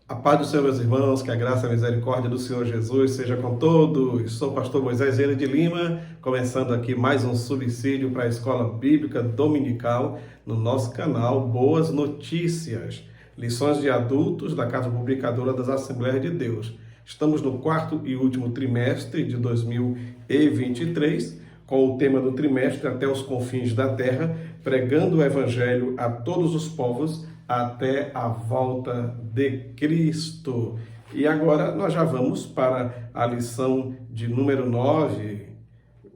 A paz do Senhor, meus irmãos, que a graça e a misericórdia do Senhor Jesus seja com todos. Sou o pastor Moisés Vieira de Lima, começando aqui mais um subsídio para a Escola Bíblica Dominical no nosso canal Boas Notícias, lições de adultos da Casa Publicadora das Assembleias de Deus. Estamos no quarto e último trimestre de 2023, com o tema do trimestre Até os Confins da Terra, pregando o Evangelho a todos os povos, até a volta de Cristo. E agora nós já vamos para a lição de número 9.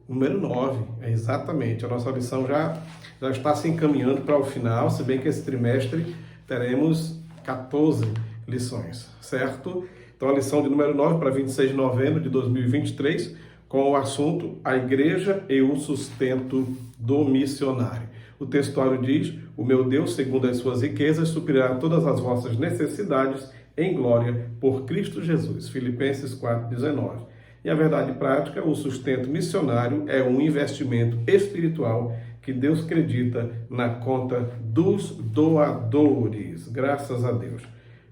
Número 9, exatamente. A nossa lição já está se encaminhando para o final, se bem que esse trimestre teremos 14 lições, certo? Então a lição de número 9 para 26 de novembro de 2023, com o assunto A Igreja e o Sustento do Missionário. O textuário diz: o meu Deus, segundo as suas riquezas, suprirá todas as vossas necessidades em glória por Cristo Jesus. Filipenses 4,19. E a verdade prática, o sustento missionário é um investimento espiritual que Deus acredita na conta dos doadores. Graças a Deus.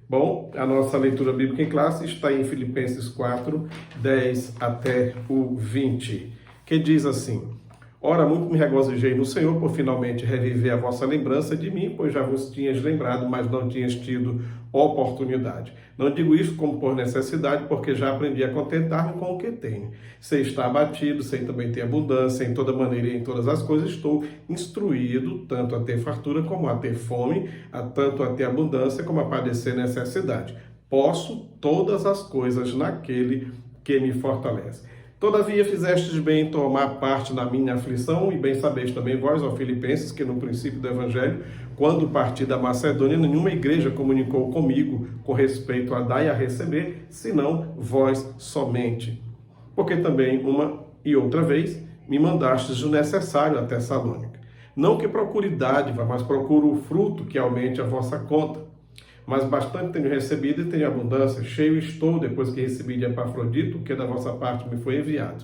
Bom, a nossa leitura bíblica em classe está em Filipenses 4, 10 até o 20, que diz assim: Ora, muito me regozijei no Senhor por finalmente reviver a vossa lembrança de mim, pois já vos tinhas lembrado, mas não tinhas tido oportunidade. Não digo isto como por necessidade, porque já aprendi a contentar-me com o que tenho. Sei estar abatido, sei também ter abundância, em toda maneira e em todas as coisas estou instruído, tanto a ter fartura como a ter fome, tanto a ter abundância como a padecer necessidade. Posso todas as coisas naquele que me fortalece. Todavia fizestes bem em tomar parte na minha aflição, e bem sabeis também vós, ó Filipenses, que no princípio do Evangelho, quando parti da Macedônia, nenhuma igreja comunicou comigo com respeito a dar e a receber, senão vós somente. Porque também uma e outra vez me mandastes o necessário a Tessalônica. Não que procure dádiva, mas procuro o fruto que aumente a vossa conta. Mas bastante tenho recebido e tenho abundância, cheio estou, depois que recebi de Epafrodito, que da vossa parte me foi enviado,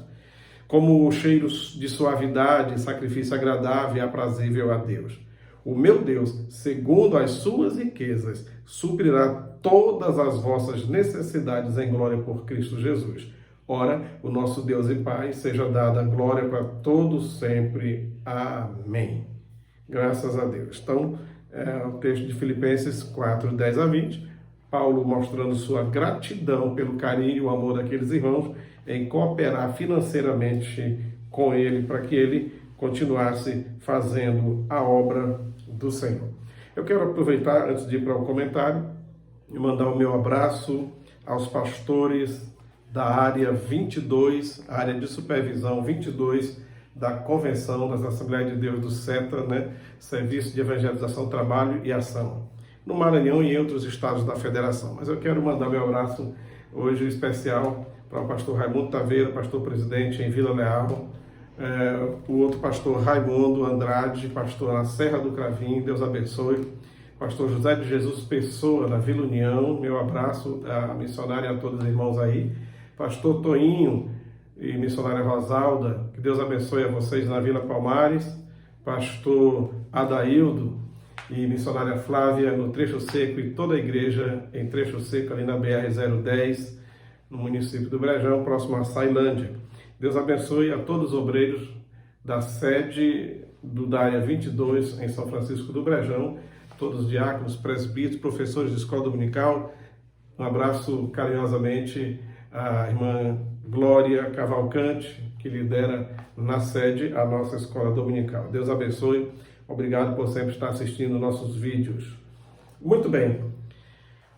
como cheiros de suavidade, sacrifício agradável e aprazível a Deus. O meu Deus, segundo as suas riquezas, suprirá todas as vossas necessidades em glória por Cristo Jesus. Ora, o nosso Deus e Pai, seja dada a glória para todos sempre. Amém. Graças a Deus. Então, o texto de Filipenses 4, 10 a 20, Paulo mostrando sua gratidão pelo carinho e o amor daqueles irmãos em cooperar financeiramente com ele, para que ele continuasse fazendo a obra do Senhor. Eu quero aproveitar, antes de ir para o comentário, e mandar o meu abraço aos pastores da área 22, área de supervisão 22, da Convenção das Assembleias de Deus do SETA, Serviço de Evangelização, Trabalho e Ação, no Maranhão e em outros estados da Federação. Mas eu quero mandar meu abraço hoje especial para o pastor Raimundo Taveira, pastor presidente em Vila Leal, o outro pastor Raimundo Andrade, pastor na Serra do Cravim, Deus abençoe, pastor José de Jesus Pessoa, na Vila União, meu abraço à missionária e a todos os irmãos aí, pastor Toinho e missionária Rosalda, que Deus abençoe a vocês na Vila Palmares, pastor Adaildo e missionária Flávia no Trecho Seco e toda a igreja em Trecho Seco ali na BR-010, no município do Brejão, próximo a Sailândia. Deus abençoe a todos os obreiros da sede da área 22 em São Francisco do Brejão, todos os diáconos, presbíteros, professores de escola dominical. Um abraço carinhosamente à irmã Glória Cavalcante, que lidera na sede a nossa escola dominical. Deus abençoe. Obrigado por sempre estar assistindo nossos vídeos. Muito bem.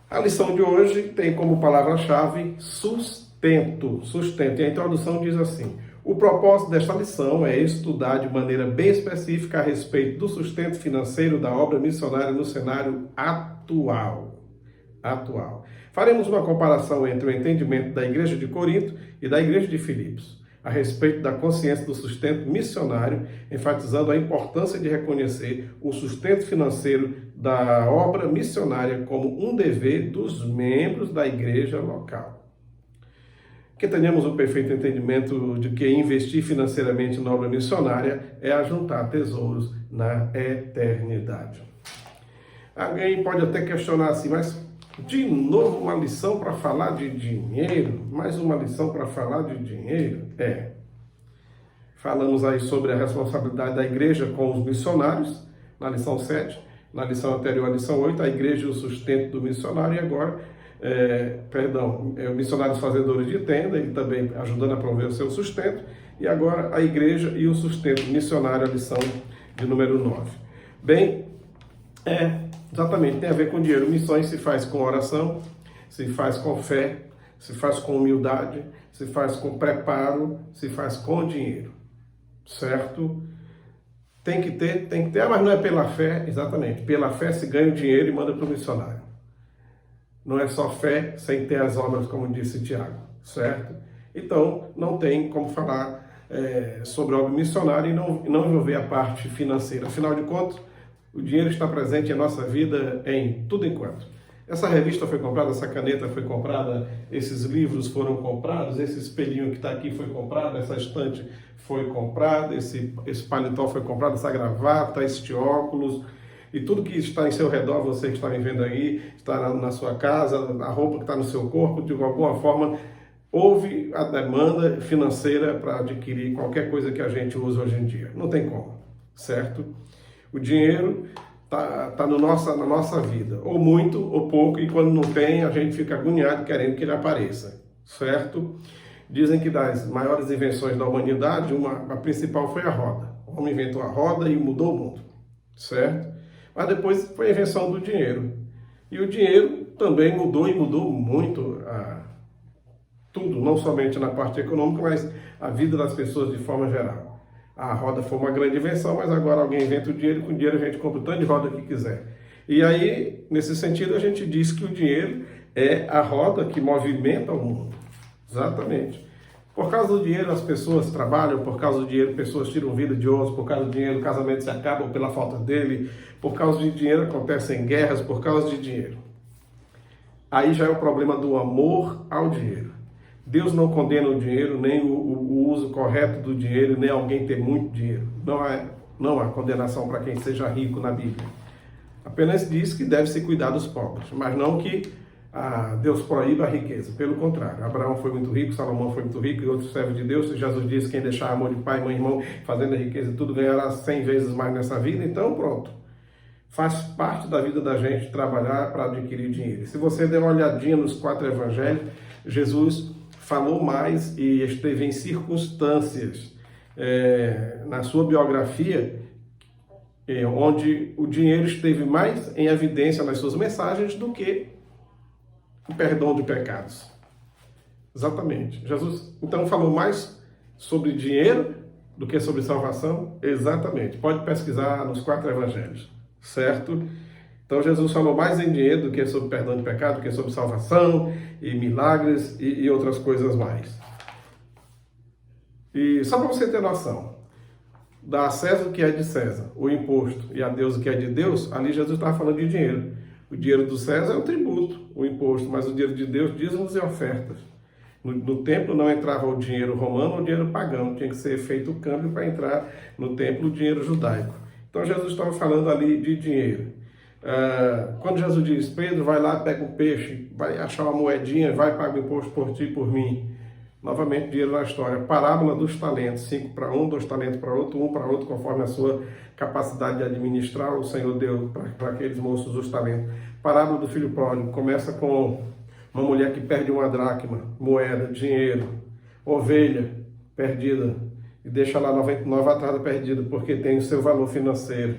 A lição de hoje tem como palavra-chave sustento. Sustento. E a introdução diz assim: o propósito desta lição é estudar de maneira bem específica a respeito do sustento financeiro da obra missionária no cenário atual. Faremos uma comparação entre o entendimento da Igreja de Corinto e da Igreja de Filipos, a respeito da consciência do sustento missionário, enfatizando a importância de reconhecer o sustento financeiro da obra missionária como um dever dos membros da igreja local. Que tenhamos um perfeito entendimento de que investir financeiramente na obra missionária é ajuntar tesouros na eternidade. Alguém pode até questionar assim, mas De novo, uma lição para falar de dinheiro, mais uma lição para falar de dinheiro. Falamos aí sobre a responsabilidade da igreja com os missionários, na lição 7, na lição anterior, a lição 8, a igreja e o sustento do missionário, e agora, missionários fazedores de tenda, ele também ajudando a prover o seu sustento, e agora a igreja e o sustento missionário, a lição de número 9. Bem, exatamente, tem a ver com dinheiro. Missões se faz com oração, se faz com fé, se faz com humildade, se faz com preparo, se faz com dinheiro, certo? Tem que ter, mas não é pela fé, exatamente, pela fé se ganha o dinheiro e manda para o missionário. Não é só fé sem ter as obras, como disse Tiago, certo? Então, não tem como falar sobre obra missionária e não envolver a parte financeira. Afinal de contas, o dinheiro está presente em nossa vida em tudo enquanto. Essa revista foi comprada, essa caneta foi comprada, esses livros foram comprados, esse espelhinho que está aqui foi comprado, essa estante foi comprada, esse paletó foi comprado, essa gravata, este óculos, e tudo que está em seu redor, você que está me vendo aí, está na sua casa, a roupa que está no seu corpo, de alguma forma, houve a demanda financeira para adquirir qualquer coisa que a gente usa hoje em dia. Não tem como, certo? O dinheiro está na nossa vida, ou muito ou pouco, e quando não tem, a gente fica agoniado querendo que ele apareça, certo? Dizem que das maiores invenções da humanidade, a principal foi a roda. O homem inventou a roda e mudou o mundo, certo? Mas depois foi a invenção do dinheiro. E o dinheiro também mudou, e mudou muito tudo, não somente na parte econômica, mas a vida das pessoas de forma geral. A roda foi uma grande invenção, mas agora alguém inventa o dinheiro, e com o dinheiro a gente compra o tanto de roda que quiser. E aí, nesse sentido, a gente diz que o dinheiro é a roda que movimenta o mundo. Exatamente. Por causa do dinheiro as pessoas trabalham, por causa do dinheiro pessoas tiram vida de outros, por causa do dinheiro casamentos se acabam pela falta dele, por causa de dinheiro acontecem guerras, por causa de dinheiro. Aí já é o problema do amor ao dinheiro. Deus não condena o dinheiro, nem o uso correto do dinheiro, nem alguém ter muito dinheiro. Não há condenação para quem seja rico na Bíblia. Apenas diz que deve-se cuidar dos pobres, mas não que Deus proíba a riqueza. Pelo contrário, Abraão foi muito rico, Salomão foi muito rico e outros servos de Deus. Jesus disse: quem deixar amor de pai, mãe, irmão, fazendo a riqueza e tudo, ganhará 100 vezes mais nessa vida. Então, pronto. Faz parte da vida da gente trabalhar para adquirir dinheiro. Se você der uma olhadinha nos 4 evangelhos, Jesus falou mais e esteve em circunstâncias na sua biografia onde o dinheiro esteve mais em evidência nas suas mensagens do que o perdão de pecados. Exatamente. Jesus, então, falou mais sobre dinheiro do que sobre salvação? Exatamente. Pode pesquisar nos 4 evangelhos, certo? Então, Jesus falou mais em dinheiro do que sobre perdão de pecado, do que sobre salvação e milagres e outras coisas mais. E só para você ter noção, dá a César o que é de César, o imposto, e a Deus o que é de Deus, ali Jesus estava falando de dinheiro. O dinheiro do César é o tributo, o imposto, mas o dinheiro de Deus, dízimos e ofertas. No templo não entrava o dinheiro romano ou o dinheiro pagão, tinha que ser feito o câmbio para entrar no templo o dinheiro judaico. Então Jesus estava falando ali de dinheiro. Quando Jesus diz: Pedro, vai lá, pega um peixe, vai achar uma moedinha, vai pagar o imposto por ti e por mim. Novamente, dinheiro na história. Parábola dos talentos: 5 para um, 2 talentos para outro, 1 para outro, conforme a sua capacidade de administrar. O Senhor deu para aqueles moços os talentos. Parábola do filho pródigo: começa com uma mulher que perde uma dracma, moeda, dinheiro, ovelha perdida, e deixa lá 99 atrás da perdida, porque tem o seu valor financeiro.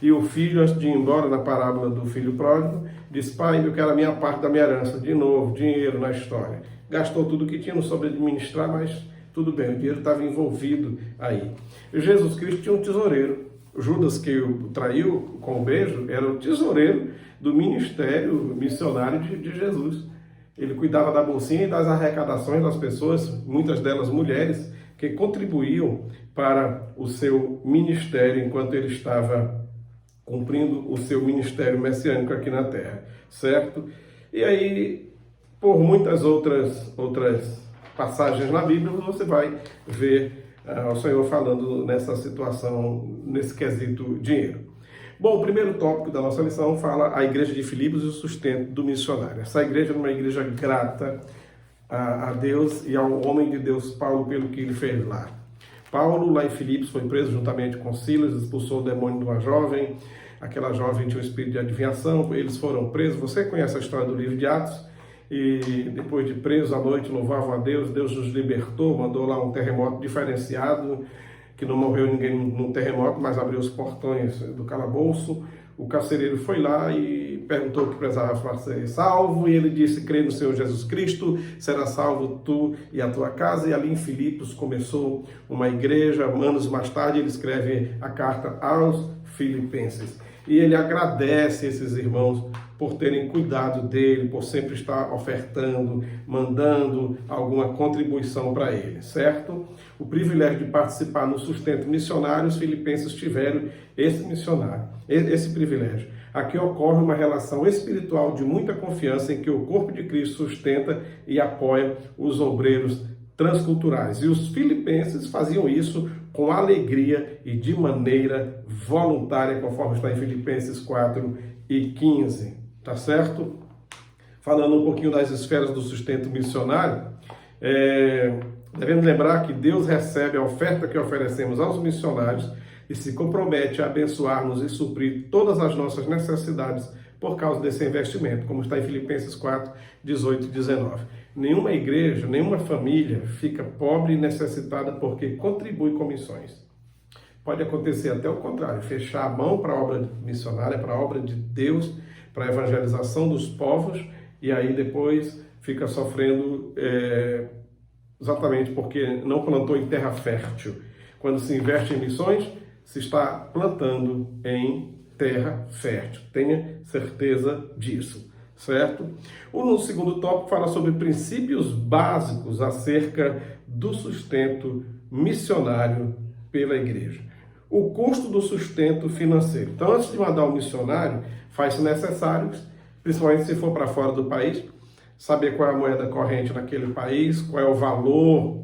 E o filho, antes de ir embora, na parábola do filho pródigo, diz: pai, eu quero a minha parte da minha herança. De novo, dinheiro na história. Gastou tudo que tinha, não soube administrar, mas tudo bem, o dinheiro estava envolvido aí. E Jesus Cristo tinha um tesoureiro. Judas, que o traiu com o beijo, era o tesoureiro do ministério missionário de Jesus. Ele cuidava da bolsinha e das arrecadações das pessoas, muitas delas mulheres, que contribuíam para o seu ministério enquanto ele estava cumprindo o seu ministério messiânico aqui na terra, certo? E aí, por muitas outras passagens na Bíblia, você vai ver o Senhor falando nessa situação, nesse quesito dinheiro. Bom, o primeiro tópico da nossa lição fala a igreja de Filipos e o sustento do missionário. Essa igreja é uma igreja grata a Deus e ao homem de Deus Paulo pelo que ele fez lá. Paulo, lá em Filipos, foi preso juntamente com Silas, expulsou o demônio de uma jovem. Aquela jovem tinha um espírito de adivinhação, eles foram presos. Você conhece a história do livro de Atos? E depois de presos à noite, louvavam a Deus, Deus nos libertou, mandou lá um terremoto diferenciado, que não morreu ninguém num terremoto, mas abriu os portões do calabouço. O carcereiro foi lá e perguntou o que precisava para ser salvo, e ele disse: crê no Senhor Jesus Cristo, será salvo tu e a tua casa. E ali em Filipos começou uma igreja. Anos mais tarde ele escreve a carta aos Filipenses. E ele agradece esses irmãos por terem cuidado dele, por sempre estar ofertando, mandando alguma contribuição para ele, certo? O privilégio de participar no sustento missionário, os filipenses tiveram esse privilégio. Aqui ocorre uma relação espiritual de muita confiança em que o corpo de Cristo sustenta e apoia os obreiros transculturais. E os filipenses faziam isso com alegria e de maneira voluntária, conforme está em Filipenses 4:15. Tá certo? Falando um pouquinho das esferas do sustento missionário, devemos lembrar que Deus recebe a oferta que oferecemos aos missionários e se compromete a abençoar-nos e suprir todas as nossas necessidades por causa desse investimento, como está em Filipenses 4:18-19. Nenhuma igreja, nenhuma família fica pobre e necessitada porque contribui com missões. Pode acontecer até o contrário, fechar a mão para a obra missionária, para a obra de Deus, para a evangelização dos povos, e aí depois fica sofrendo exatamente porque não plantou em terra fértil. Quando se investe em missões, se está plantando em terra fértil. Tenha certeza disso, certo? O segundo tópico fala sobre princípios básicos acerca do sustento missionário pela igreja. O custo do sustento financeiro. Então, antes de mandar um missionário, faz-se necessário, principalmente se for para fora do país, saber qual é a moeda corrente naquele país, qual é o valor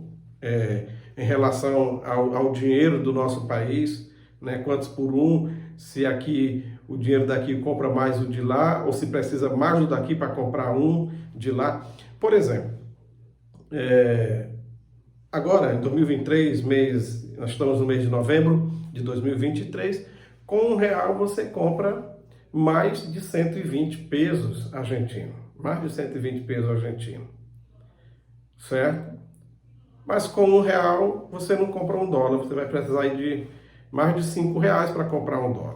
em relação ao dinheiro do nosso país, né? Quantos por um, se aqui o dinheiro daqui compra mais o de lá, ou se precisa mais do daqui para comprar um de lá. Por exemplo, agora em 2023, nós estamos no mês de novembro de 2023, com R$1 você compra mais de 120 pesos argentinos. Mais de 120 pesos argentinos. Certo? Mas com R$1 você não compra $1, você vai precisar de mais de R$5 para comprar $1.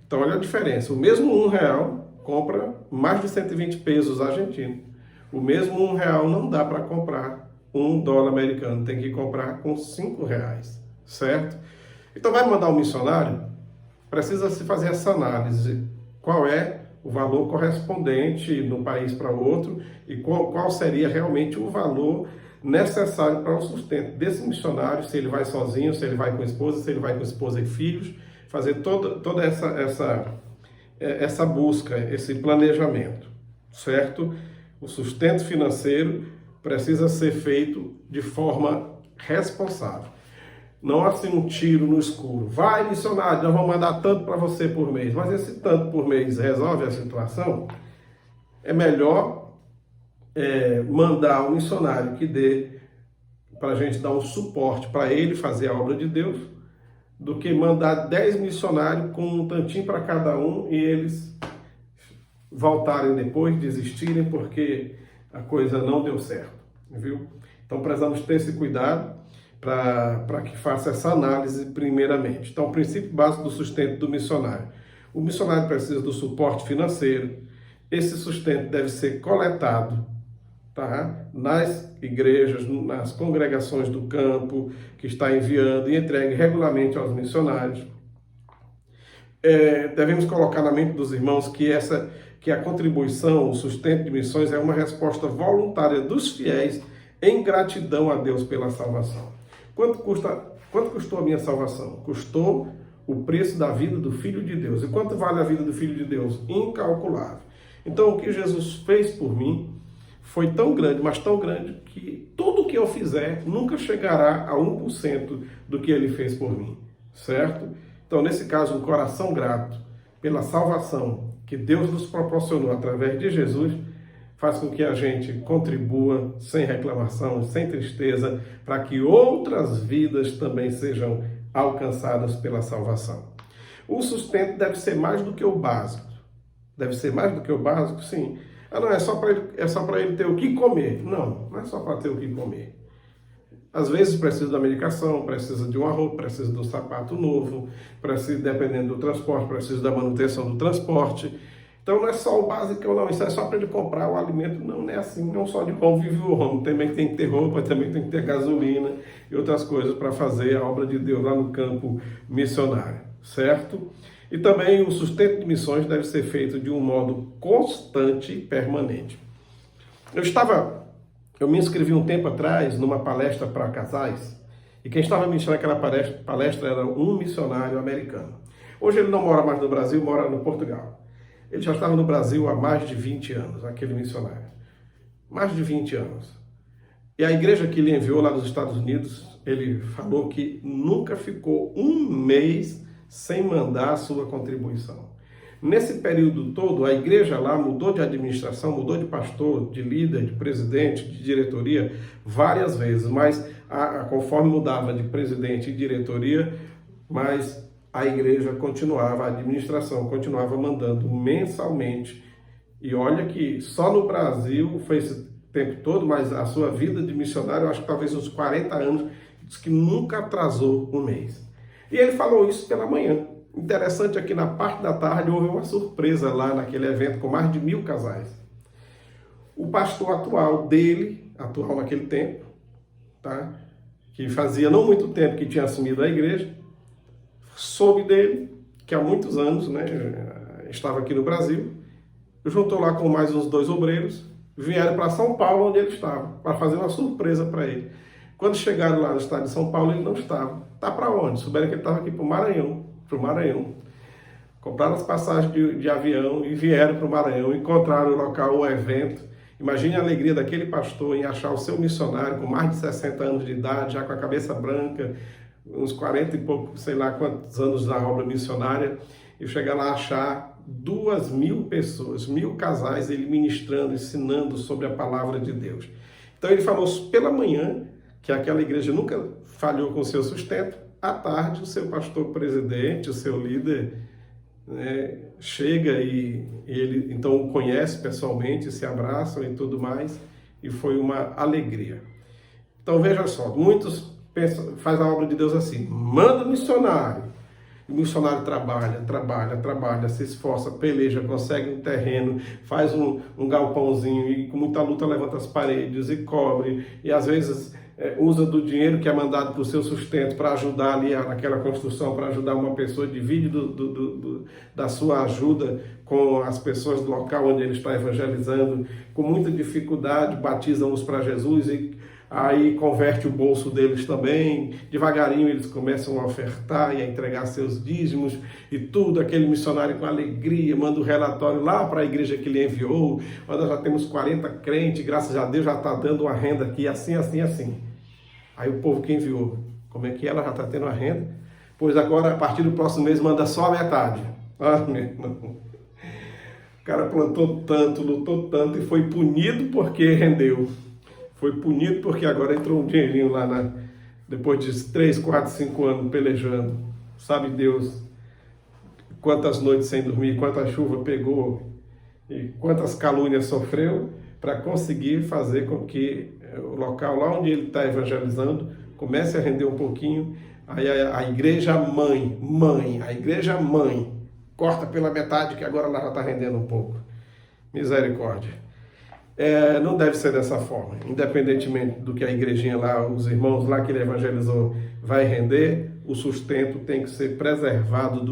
Então olha a diferença, o mesmo R$1 compra mais de 120 pesos argentinos. O mesmo R$1 não dá para comprar $1 americano, tem que comprar com R$5, certo? Então vai mandar um missionário, precisa se fazer essa análise, qual é o valor correspondente de um país para outro e qual seria realmente o valor necessário para o sustento desse missionário, se ele vai sozinho, se ele vai com a esposa, se ele vai com a esposa e filhos, fazer toda essa busca, esse planejamento, certo? O sustento financeiro precisa ser feito de forma responsável. Não assim um tiro no escuro. Vai, missionário, nós vamos mandar tanto para você por mês. Mas esse tanto por mês resolve a situação? É melhor mandar um missionário que dê para a gente dar um suporte para ele fazer a obra de Deus, do que mandar 10 missionários com um tantinho para cada um e eles voltarem depois, desistirem porque a coisa não deu certo, viu? Então precisamos ter esse cuidado para que faça essa análise primeiramente. Então, o princípio básico do sustento do missionário. O missionário precisa do suporte financeiro. Esse sustento deve ser coletado, tá? Nas igrejas, nas congregações do campo, que está enviando e entregue regularmente aos missionários. Devemos colocar na mente dos irmãos que a contribuição, o sustento de missões é uma resposta voluntária dos fiéis em gratidão a Deus pela salvação. Quanto custou a minha salvação? Custou o preço da vida do Filho de Deus. E quanto vale a vida do Filho de Deus? Incalculável. Então, o que Jesus fez por mim foi tão grande, mas tão grande, que tudo que eu fizer nunca chegará a 1% do que ele fez por mim, certo? Então, nesse caso, um coração grato pela salvação que Deus nos proporcionou através de Jesus, faz com que a gente contribua sem reclamação, sem tristeza, para que outras vidas também sejam alcançadas pela salvação. O sustento deve ser mais do que o básico. Deve ser mais do que o básico, sim. Não, é só para ele ter o que comer. Não, não é só para ter o que comer. Às vezes precisa da medicação, precisa de uma roupa, precisa de um sapato novo, precisa, dependendo do transporte, precisa da manutenção do transporte. Então não é só o básico, não, isso é só para ele comprar o alimento. Não, não é assim, não só de pão vive o homem, também tem que ter roupa, também tem que ter gasolina e outras coisas para fazer a obra de Deus lá no campo missionário, certo? E também o sustento de missões deve ser feito de um modo constante e permanente. Eu me inscrevi um tempo atrás numa palestra para casais, e quem estava ministrando aquela palestra era um missionário americano. Hoje ele não mora mais no Brasil, mora no Portugal. Ele já estava no Brasil há mais de 20 anos, aquele missionário. Mais de 20 anos. E a igreja que ele enviou lá dos Estados Unidos, ele falou que nunca ficou um mês sem mandar a sua contribuição. Nesse período todo, a igreja lá mudou de administração, mudou de pastor, de líder, de presidente, de diretoria, várias vezes, mas conforme mudava de presidente e diretoria, mas a igreja continuava, a administração continuava mandando mensalmente. E olha que só no Brasil foi esse tempo todo, mas a sua vida de missionário, eu acho que talvez uns 40 anos, diz que nunca atrasou um mês. E ele falou isso pela manhã. Interessante é que na parte da tarde houve uma surpresa lá naquele evento com mais de 1000 casais. O pastor atual naquele tempo, tá? Que fazia não muito tempo que tinha assumido a igreja, soube dele, que há muitos anos, né, estava aqui no Brasil, juntou lá com mais uns 2 obreiros, vieram para São Paulo, onde ele estava, para fazer uma surpresa para ele. Quando chegaram lá no estado de São Paulo, ele não estava. Tá para onde? Souberam que ele estava aqui para o Maranhão. Compraram as passagens de avião e vieram para o Maranhão, encontraram o local, o evento. Imagine a alegria daquele pastor em achar o seu missionário com mais de 60 anos de idade, já com a cabeça branca, uns 40 e pouco, sei lá quantos anos na obra missionária, e chegar lá a achar 2.000 pessoas, 1.000 casais, ele ministrando, ensinando sobre a palavra de Deus. Então ele falou pela manhã que aquela igreja nunca falhou com o seu sustento. À tarde, o seu pastor presidente, o seu líder, né, chega e ele então o conhece pessoalmente, se abraçam e tudo mais, e foi uma alegria. Então veja só, muitos faz a obra de Deus assim, manda missionário, o missionário trabalha, se esforça, peleja, consegue um terreno, faz um galpãozinho e com muita luta levanta as paredes e cobre, e às vezes usa do dinheiro que é mandado para o seu sustento para ajudar ali naquela construção, para ajudar uma pessoa, divide da sua ajuda com as pessoas do local onde ele está evangelizando, com muita dificuldade, batiza uns para Jesus e aí converte o bolso deles também, devagarinho eles começam a ofertar e a entregar seus dízimos e tudo, aquele missionário com alegria, manda um relatório lá para a igreja que ele enviou, nós já temos 40 crentes, graças a Deus já está dando uma renda aqui, assim. Aí o povo que enviou, como é que ela já está tendo a renda? Pois agora, a partir do próximo mês, manda só a metade. Meu irmão. O cara plantou tanto, lutou tanto e foi punido porque rendeu. Foi punido porque agora entrou um dinheirinho lá, depois de 3, 4, 5 anos pelejando. Sabe Deus quantas noites sem dormir, quanta chuva pegou e quantas calúnias sofreu para conseguir fazer com que o local lá onde ele está evangelizando comece a render um pouquinho. Aí a igreja mãe, corta pela metade que agora ela já está rendendo um pouco. Misericórdia. Não deve ser dessa forma. Independentemente do que a igrejinha lá, os irmãos lá que ele evangelizou vai render, o sustento tem que ser preservado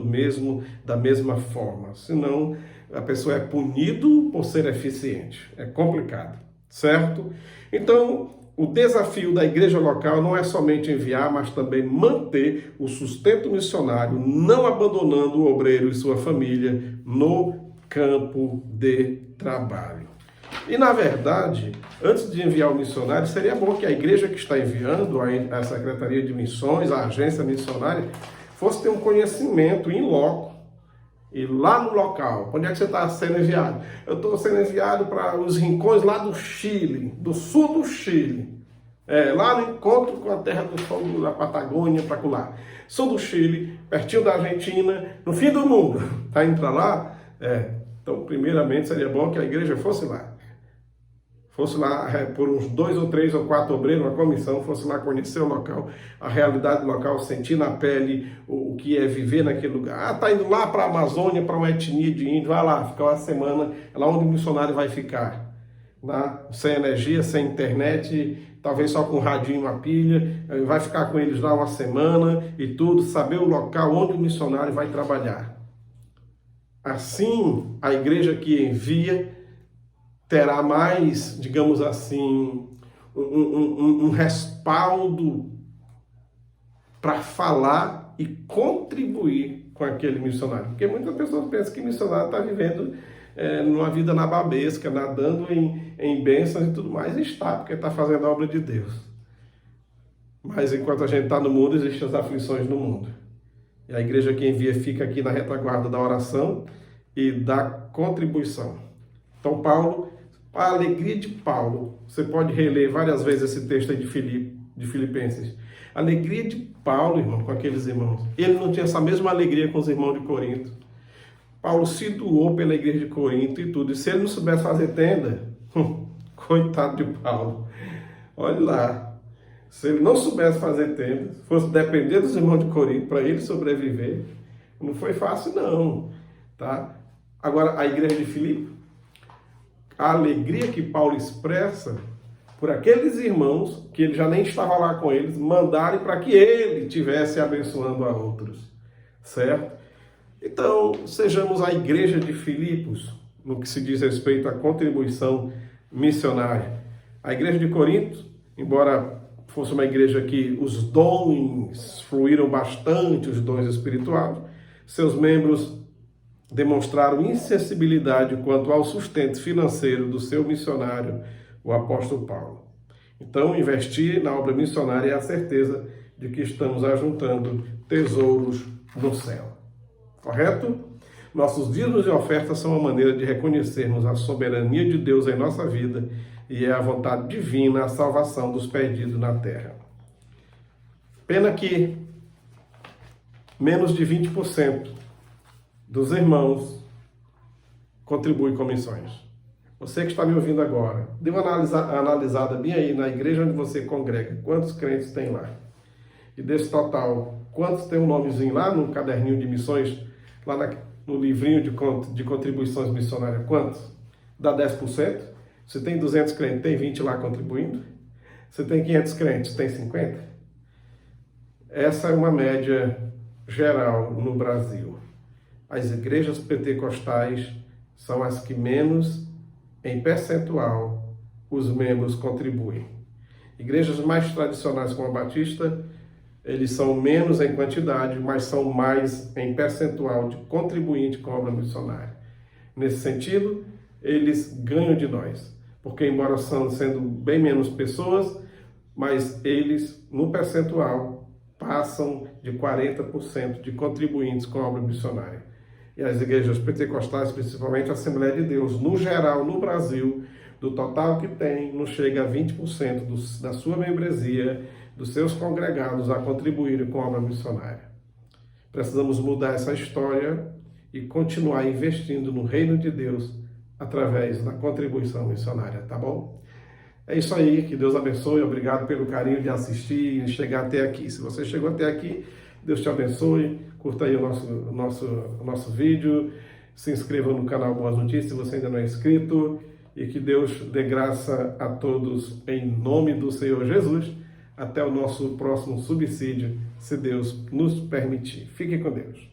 da mesma forma. Senão a pessoa é punido por ser eficiente. É complicado, certo? Então, o desafio da igreja local não é somente enviar, mas também manter o sustento missionário, não abandonando o obreiro e sua família no campo de trabalho. E, na verdade, antes de enviar o missionário, seria bom que a igreja que está enviando, a Secretaria de Missões, a agência missionária, fosse ter um conhecimento in loco E lá no local, onde é que você está sendo enviado? Eu estou sendo enviado para os rincões lá do Chile, do sul do Chile. Lá no encontro com a Terra do Fogo, da Patagônia, para lá. Sul do Chile, pertinho da Argentina, no fim do mundo. Está indo para lá? Então, primeiramente, seria bom que a igreja fosse lá. Fosse lá por uns 2 ou 3 ou 4 obreiros, uma comissão, fosse lá conhecer o local, a realidade do local, sentir na pele o que é viver naquele lugar. Está indo lá para a Amazônia, para uma etnia de índio, vai lá, fica uma semana, é lá onde o missionário vai ficar. Lá, sem energia, sem internet, talvez só com um radinho e uma pilha, vai ficar com eles lá uma semana e tudo, saber o local onde o missionário vai trabalhar. Assim, a igreja que envia terá mais, digamos assim, um respaldo para falar e contribuir com aquele missionário. Porque muitas pessoas pensam que missionário está vivendo numa vida nababesca, nadando em bênçãos e tudo mais. E está, porque está fazendo a obra de Deus. Mas enquanto a gente está no mundo, existem as aflições no mundo. E a igreja que envia fica aqui na retaguarda da oração e da contribuição. Então, Paulo, a alegria de Paulo, você pode reler várias vezes esse texto aí de Filipenses. A alegria de Paulo, irmão, com aqueles irmãos. Ele não tinha essa mesma alegria com os irmãos de Corinto. Paulo se doou pela igreja de Corinto e tudo. E se ele não soubesse fazer tenda, coitado de Paulo. Olha lá. Se ele não soubesse fazer tenda, fosse depender dos irmãos de Corinto para ele sobreviver, não foi fácil não. Tá? Agora, a igreja de Filipe, a alegria que Paulo expressa por aqueles irmãos, que ele já nem estava lá com eles, mandarem para que ele estivesse abençoando a outros, certo? Então, sejamos a igreja de Filipos, no que se diz respeito à contribuição missionária. A igreja de Corinto, embora fosse uma igreja que os dons fluíram bastante, os dons espirituais, seus membros demonstraram insensibilidade quanto ao sustento financeiro do seu missionário, o apóstolo Paulo. Então, investir na obra missionária é a certeza de que estamos ajuntando tesouros no céu. Correto? Nossos dízimos e ofertas são uma maneira de reconhecermos a soberania de Deus em nossa vida e é a vontade divina a salvação dos perdidos na terra. Pena que menos de 20% dos irmãos contribui com missões. Você que está me ouvindo agora, dê uma analisada bem aí na igreja onde você congrega, quantos crentes tem lá? E desse total, quantos tem um nomezinho lá no caderninho de missões, lá no livrinho de contribuições missionárias, quantos? Dá 10%? Se tem 200 crentes, tem 20 lá contribuindo? Se tem 500 crentes, tem 50? Essa é uma média geral no Brasil. As igrejas pentecostais são as que menos, em percentual, os membros contribuem. Igrejas mais tradicionais como a Batista, eles são menos em quantidade, mas são mais em percentual de contribuinte com a obra missionária. Nesse sentido, eles ganham de nós, porque embora sendo bem menos pessoas, mas eles, no percentual, passam de 40% de contribuintes com a obra missionária. E as igrejas pentecostais, principalmente a Assembleia de Deus, no geral, no Brasil, do total que tem, não chega a 20% da sua membresia, dos seus congregados a contribuírem com a obra missionária. Precisamos mudar essa história e continuar investindo no reino de Deus através da contribuição missionária, tá bom? É isso aí, que Deus abençoe, obrigado pelo carinho de assistir e chegar até aqui. Se você chegou até aqui, Deus te abençoe, curta aí o nosso vídeo, se inscreva no canal Boas Notícias se você ainda não é inscrito e que Deus dê graça a todos em nome do Senhor Jesus. Até o nosso próximo subsídio, se Deus nos permitir. Fique com Deus.